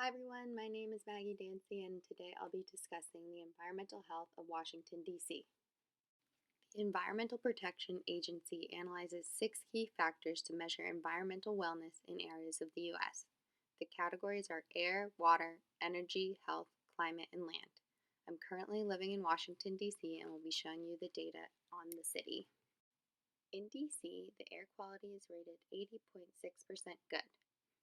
Hi everyone, my name is Maggie Dancy and today I'll be discussing the environmental health of Washington, D.C. The Environmental Protection Agency analyzes 6 key factors to measure environmental wellness in areas of the U.S. The categories are air, water, energy, health, climate, and land. I'm currently living in Washington, D.C. and will be showing you the data on the city. In D.C., the air quality is rated 80.6% good.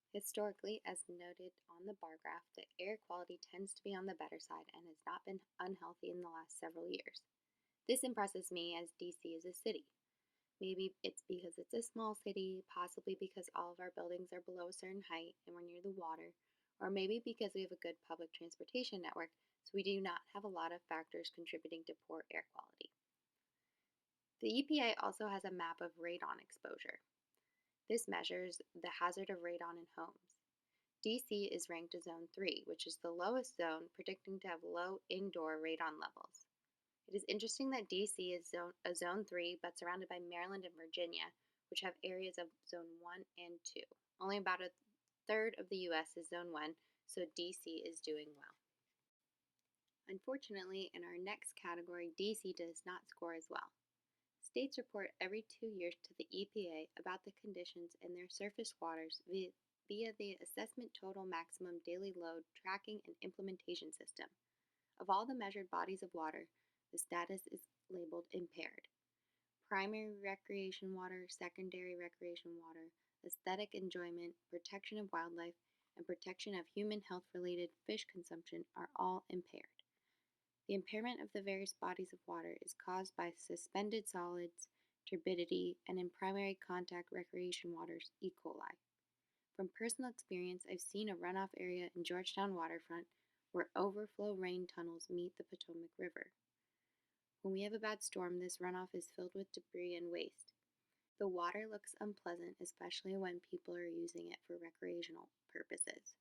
Historically, as noted on the bar graph, the air quality tends to be on the better side and has not been unhealthy in the last several years. This impresses me as DC is a city. Maybe it's because it's a small city, possibly because all of our buildings are below a certain height and we're near the water, or maybe because we have a good public transportation network, so we do not have a lot of factors contributing to poor air quality. The EPA also has a map of radon exposure. This measures the hazard of radon in homes. DC is ranked a Zone 3, which is the lowest zone, predicting to have low indoor radon levels. It is interesting that DC is a Zone 3, but surrounded by Maryland and Virginia, which have areas of Zone 1 and 2. Only about a third of the U.S. is Zone 1, so DC is doing well. Unfortunately, in our next category, DC does not score as well. States report every 2 years to the EPA about the conditions in their surface waters via the Assessment Total Maximum Daily Load Tracking and Implementation System. Of all the measured bodies of water, the status is labeled impaired. Primary recreation water, secondary recreation water, aesthetic enjoyment, protection of wildlife, and protection of human health-related fish consumption are all impaired. The impairment of the various bodies of water is caused by suspended solids, turbidity, and in primary contact recreation waters, E. coli. From personal experience, I've seen a runoff area in Georgetown waterfront where overflow rain tunnels meet the Potomac River. When we have a bad storm, this runoff is filled with debris and waste. The water looks unpleasant, especially when people are using it for recreational purposes.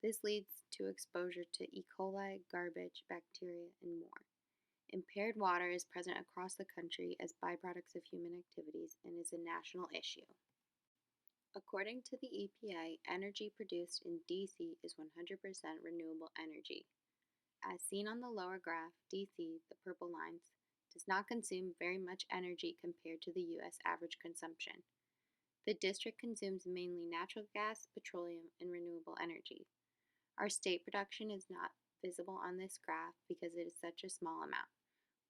This leads to exposure to E. coli, garbage, bacteria, and more. Impaired water is present across the country as byproducts of human activities and is a national issue. According to the EPA, energy produced in DC is 100% renewable energy. As seen on the lower graph, DC, the purple lines, does not consume very much energy compared to the U.S. average consumption. The district consumes mainly natural gas, petroleum, and renewable energy. Our state production is not visible on this graph because it is such a small amount,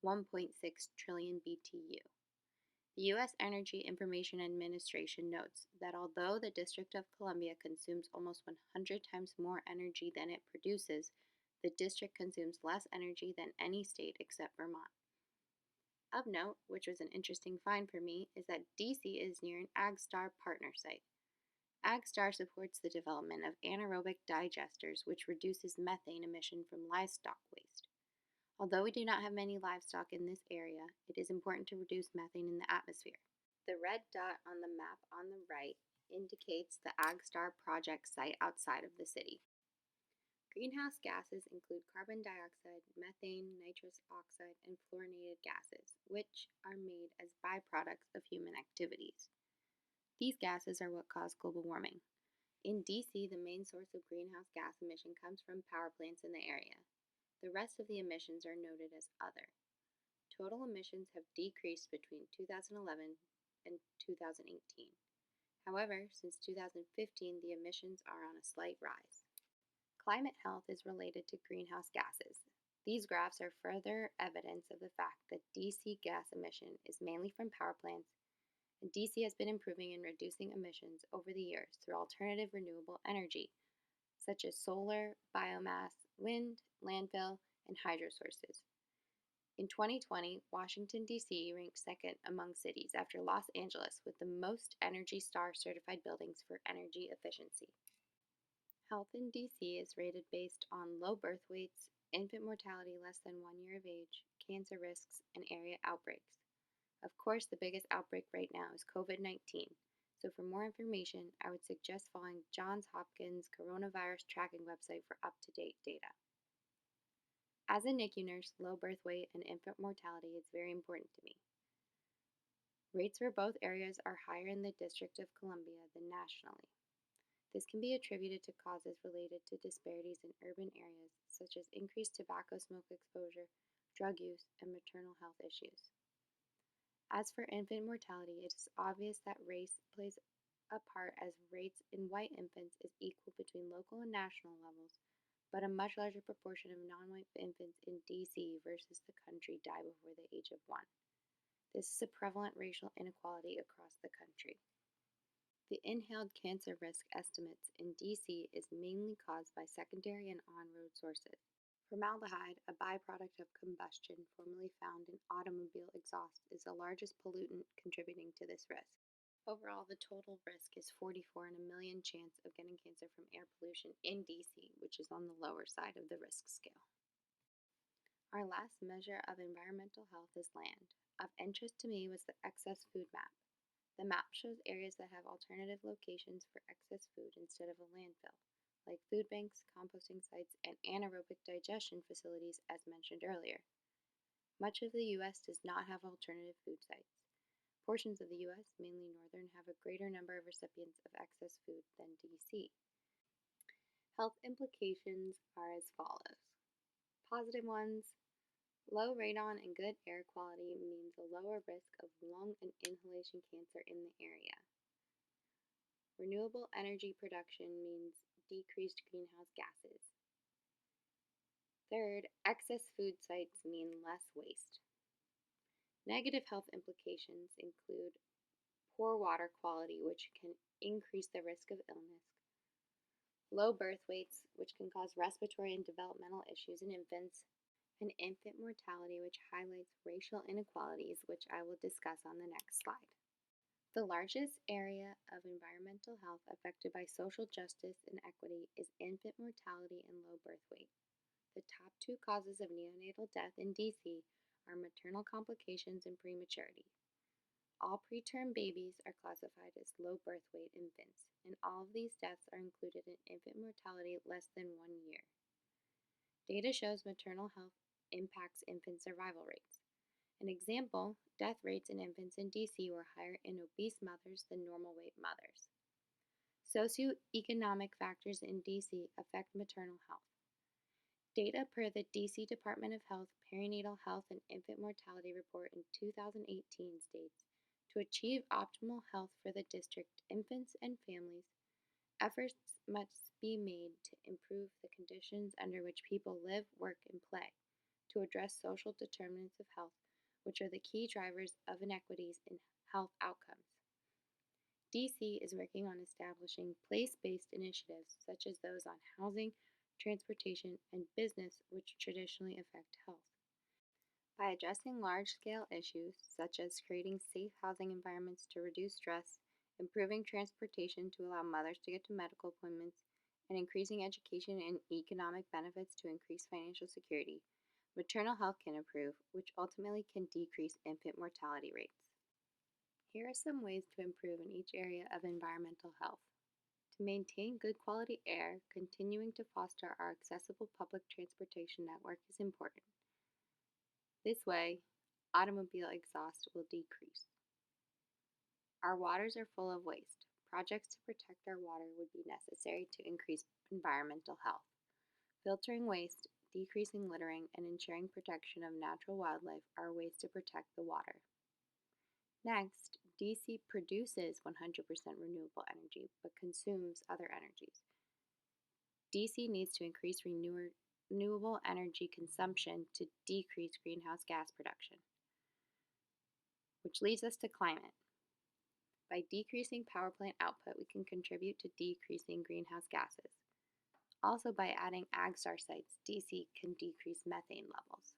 1.6 trillion BTU. The U.S. Energy Information Administration notes that although the District of Columbia consumes almost 100 times more energy than it produces, the district consumes less energy than any state except Vermont. Of note, which was an interesting find for me, is that DC is near an AgStar partner site. AgStar supports the development of anaerobic digesters, which reduces methane emission from livestock waste. Although we do not have many livestock in this area, it is important to reduce methane in the atmosphere. The red dot on the map on the right indicates the AgStar project site outside of the city. Greenhouse gases include carbon dioxide, methane, nitrous oxide, and fluorinated gases, which are made as byproducts of human activities. These gases are what cause global warming. In DC, the main source of greenhouse gas emission comes from power plants in the area. The rest of the emissions are noted as other. Total emissions have decreased between 2011 and 2018. However, since 2015, the emissions are on a slight rise. Climate health is related to greenhouse gases. These graphs are further evidence of the fact that DC gas emission is mainly from power plants, and DC has been improving and reducing emissions over the years through alternative renewable energy, such as solar, biomass, wind, landfill, and hydro sources. In 2020, Washington, D.C. ranked second among cities after Los Angeles with the most Energy Star certified buildings for energy efficiency. Health in D.C. is rated based on low birth weights, infant mortality less than 1 year of age, cancer risks, and area outbreaks. Of course, the biggest outbreak right now is COVID-19, so for more information, I would suggest following Johns Hopkins coronavirus tracking website for up-to-date data. As a NICU nurse, low birth weight and infant mortality is very important to me. Rates for both areas are higher in the District of Columbia than nationally. This can be attributed to causes related to disparities in urban areas, such as increased tobacco smoke exposure, drug use, and maternal health issues. As for infant mortality, it is obvious that race plays a part as rates in white infants is equal between local and national levels, but a much larger proportion of non-white infants in DC versus the country die before the age of 1. This is a prevalent racial inequality across the country. The inhaled cancer risk estimates in DC is mainly caused by secondary and on-road sources. Formaldehyde, a byproduct of combustion formerly found in automobile exhaust, is the largest pollutant contributing to this risk. Overall, the total risk is 44 in a million chance of getting cancer from air pollution in DC, which is on the lower side of the risk scale. Our last measure of environmental health is land. Of interest to me was the excess food map. The map shows areas that have alternative locations for excess food instead of a landfill, like food banks, composting sites, and anaerobic digestion facilities as mentioned earlier. Much of the U.S. does not have alternative food sites. Portions of the U.S., mainly northern, have a greater number of recipients of excess food than D.C. Health implications are as follows. Positive ones: low radon and good air quality means a lower risk of lung and inhalation cancer in the area. Renewable energy production means decreased greenhouse gases. Third, excess food sites mean less waste. Negative health implications include poor water quality, which can increase the risk of illness, low birth weights, which can cause respiratory and developmental issues in infants, and infant mortality, which highlights racial inequalities, which I will discuss on the next slide. The largest area of environmental health affected by social justice and equity is infant mortality and low birth weight. The top 2 causes of neonatal death in DC are maternal complications and prematurity. All preterm babies are classified as low birth weight infants, and all of these deaths are included in infant mortality less than 1 year. Data shows maternal health impacts infant survival rates. An example, death rates in infants in DC were higher in obese mothers than normal weight mothers. Socioeconomic factors in DC affect maternal health. Data per the DC Department of Health Perinatal Health and Infant Mortality Report in 2018 states, to achieve optimal health for the district infants and families, efforts must be made to improve the conditions under which people live, work, and play, to address social determinants of health, which are the key drivers of inequities in health outcomes. DC is working on establishing place-based initiatives such as those on housing, transportation, and business, which traditionally affect health. By addressing large-scale issues such as creating safe housing environments to reduce stress, improving transportation to allow mothers to get to medical appointments, and increasing education and economic benefits to increase financial security, maternal health can improve, which ultimately can decrease infant mortality rates. Here are some ways to improve in each area of environmental health. To maintain good quality air, continuing to foster our accessible public transportation network is important. This way, automobile exhaust will decrease. Our waters are full of waste. Projects to protect our water would be necessary to increase environmental health. Filtering waste, decreasing littering, and ensuring protection of natural wildlife are ways to protect the water. Next, DC produces 100% renewable energy but consumes other energies. DC needs to increase renewable energy consumption to decrease greenhouse gas production, which leads us to climate. By decreasing power plant output, we can contribute to decreasing greenhouse gases. Also, by adding AgStar sites, DC can decrease methane levels.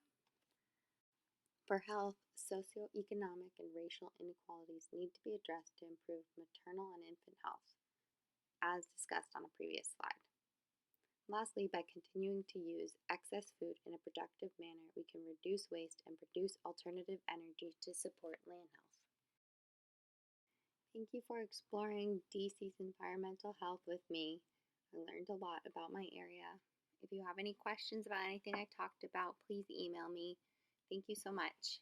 For health, socioeconomic and racial inequalities need to be addressed to improve maternal and infant health, as discussed on a previous slide. Lastly, by continuing to use excess food in a productive manner, we can reduce waste and produce alternative energy to support land health. Thank you for exploring DC's environmental health with me. I learned a lot about my area. If you have any questions about anything I talked about, please email me. Thank you so much.